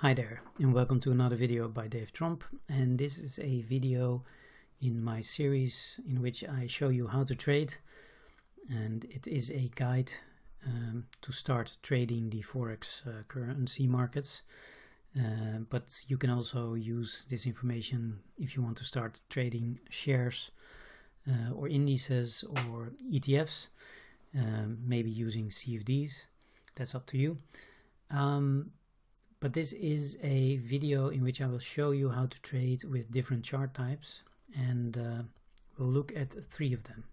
Hi there, and welcome to another video by Dave Trump. And this is a video in my series in which I show you how to trade, and it is a guide to start trading the Forex currency markets. But you can also use this information if you want to start trading shares or indices or ETFs, maybe using CFDs. That's up to you. But this is a video in which I will show you how to trade with different chart types, and we'll look at three of them.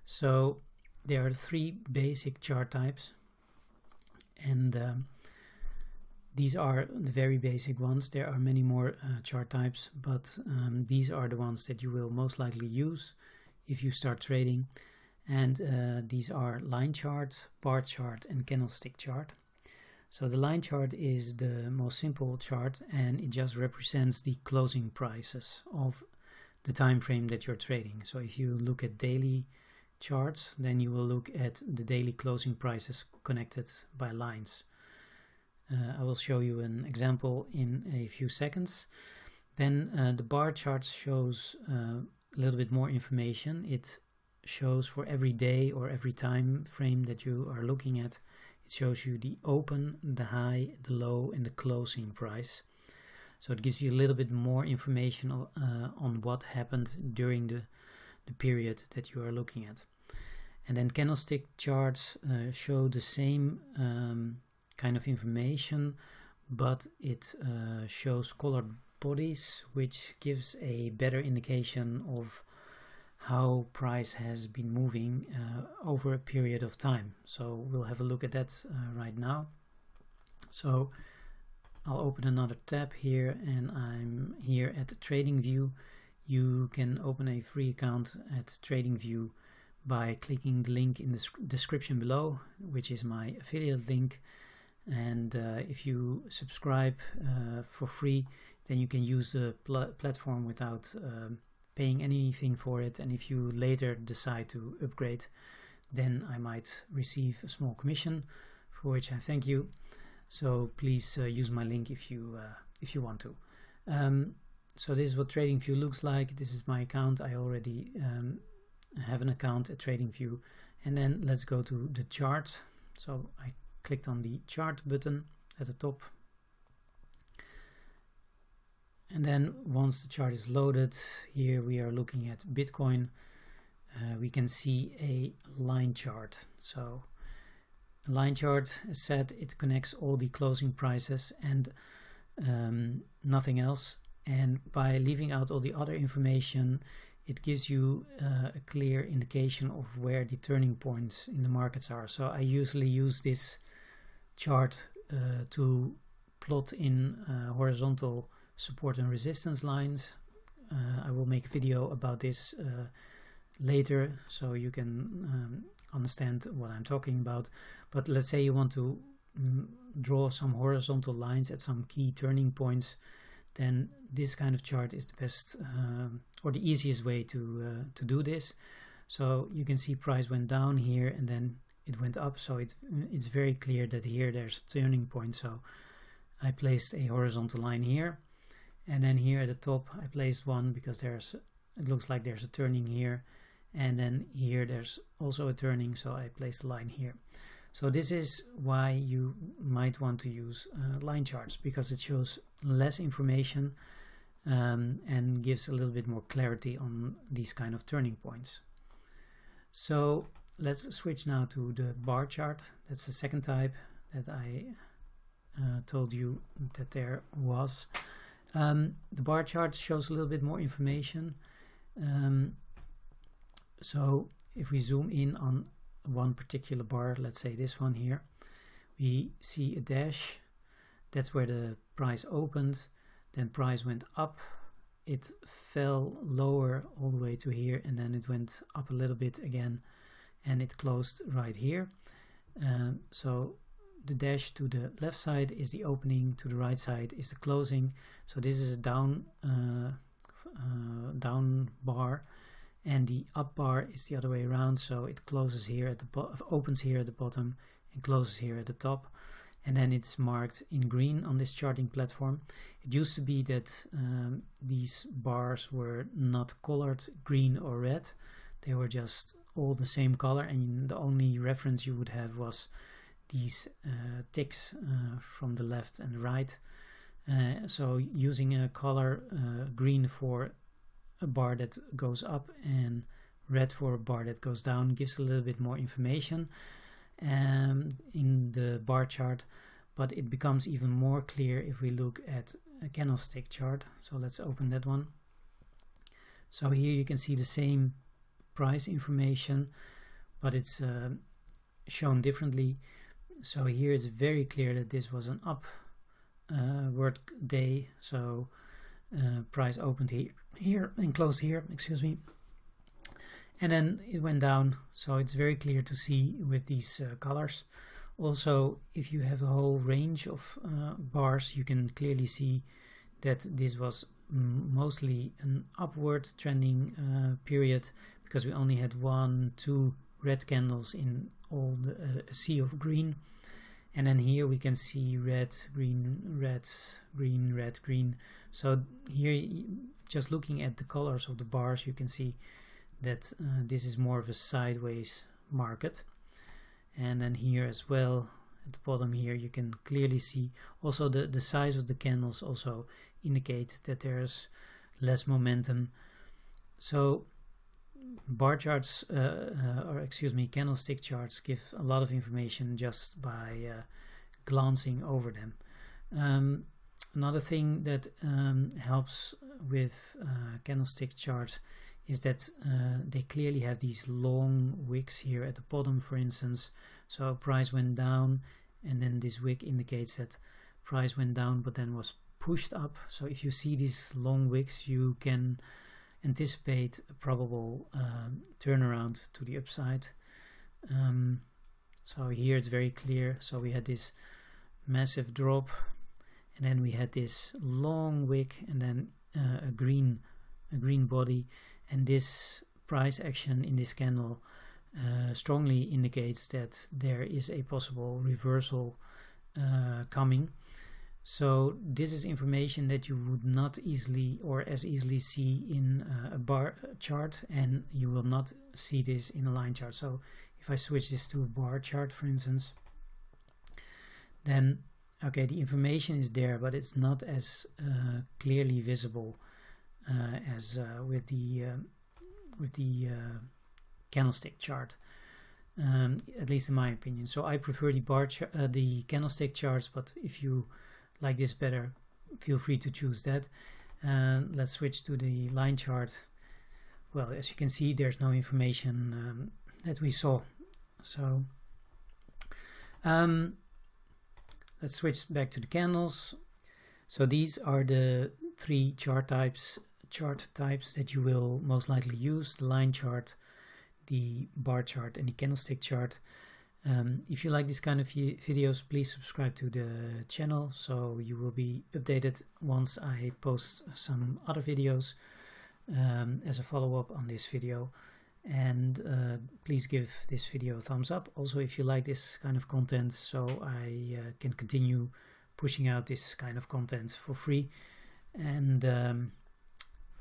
So there are three basic chart types, and these are the very basic ones. There are many more chart types, but these are the ones that you will most likely use if you start trading. And these are line chart, bar chart, and candlestick chart. So the line chart is the most simple chart, and it just represents the closing prices of the time frame that you're trading. So if you look at daily charts, then you will look at the daily closing prices connected by lines. I will show you an example in a few seconds. Then the bar chart shows a little bit more information. It shows for every day or every time frame that you are looking at. It shows you the open, the high, the low, and the closing price. So it gives you a little bit more information on what happened during the period that you are looking at. And then candlestick charts show the same kind of information, but it shows colored bodies, which gives a better indication of how price has been moving over a period of time. So we'll have a look at that right now. So I'll open another tab here, and I'm here at TradingView. You can open a free account at TradingView by clicking the link in the description below, which is my affiliate link. And if you subscribe for free, then you can use the platform without paying anything for it. And if you later decide to upgrade, then I might receive a small commission, for which I thank you. So please use my link if you want to. So this is what TradingView looks like. This is my account. I already have an account at TradingView. And then let's go to the chart. So I clicked on the chart button at the top. And then once the chart is loaded, here we are looking at Bitcoin. We can see a line chart. So the line chart, as said, it connects all the closing prices and nothing else. And by leaving out all the other information, it gives you a clear indication of where the turning points in the markets are. So I usually use this chart to plot in horizontal support and resistance lines. I will make a video about this later, so you can understand what I'm talking about. But let's say you want to draw some horizontal lines at some key turning points, then this kind of chart is the best or the easiest way to do this. So you can see price went down here and then it went up, so it's very clear that here there's a turning point. So I placed a horizontal line here. And then here at the top, I placed one because it looks like there's a turning here. And then here there's also a turning, so I placed a line here. So this is why you might want to use line charts, because it shows less information and gives a little bit more clarity on these kind of turning points. So let's switch now to the bar chart. That's the second type that I told you that there was. The bar chart shows a little bit more information. So if we zoom in on one particular bar, let's say this one here, we see a dash. That's where the price opened. Then price went up. It fell lower all the way to here, and then it went up a little bit again, and it closed right here. So the dash to the left side is the opening, to the right side is the closing. So this is a down bar, and the up bar is the other way around. So it closes here at the opens here at the bottom and closes here at the top. and then it's marked in green on this charting platform. It used to be that these bars were not colored green or red. They were just all the same color, and the only reference you would have was these ticks from the left and right. So using a color green for a bar that goes up and red for a bar that goes down gives a little bit more information in the bar chart, but it becomes even more clear if we look at a candlestick chart. So let's open that one. So here you can see the same price information, but it's shown differently. So here it's very clear that this was an upward day. So price opened here and closed here, excuse me, and then it went down. So it's very clear to see with these colors. Also, if you have a whole range of bars, you can clearly see that this was mostly an upward trending period, because we only had 1-2 red candles in all the sea of green. And then here we can see red, green, red, green, red, green. So here, just looking at the colors of the bars, you can see that this is more of a sideways market. And then here as well, at the bottom here, you can clearly see also the size of the candles also indicate that there's less momentum. So bar charts, or excuse me, candlestick charts give a lot of information just by glancing over them. Another thing that helps with candlestick charts is that they clearly have these long wicks here at the bottom, for instance. So price went down, and then this wick indicates that price went down but then was pushed up. So if you see these long wicks, you can anticipate a probable turnaround to the upside. So here it's very clear. So we had this massive drop, and then we had this long wick, and then a green body, and this price action in this candle strongly indicates that there is a possible reversal coming. So this is information that you would not easily or as easily see in a bar chart, and you will not see this in a line chart. So if I switch this to a bar chart, for instance, then okay, the information is there, but it's not as clearly visible as with the candlestick chart, at least in my opinion. So I prefer the candlestick charts, but if you like this better, feel free to choose that. Let's switch to the line chart. Well, as you can see, there's no information that we saw. So let's switch back to the candles. So these are the three chart types that you will most likely use: the line chart, the bar chart, and the candlestick chart. If you like this kind of videos, please subscribe to the channel so you will be updated once I post some other videos as a follow-up on this video. And please give this video a thumbs up also if you like this kind of content, so I can continue pushing out this kind of content for free. And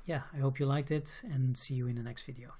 yeah, I hope you liked it, and see you in the next video.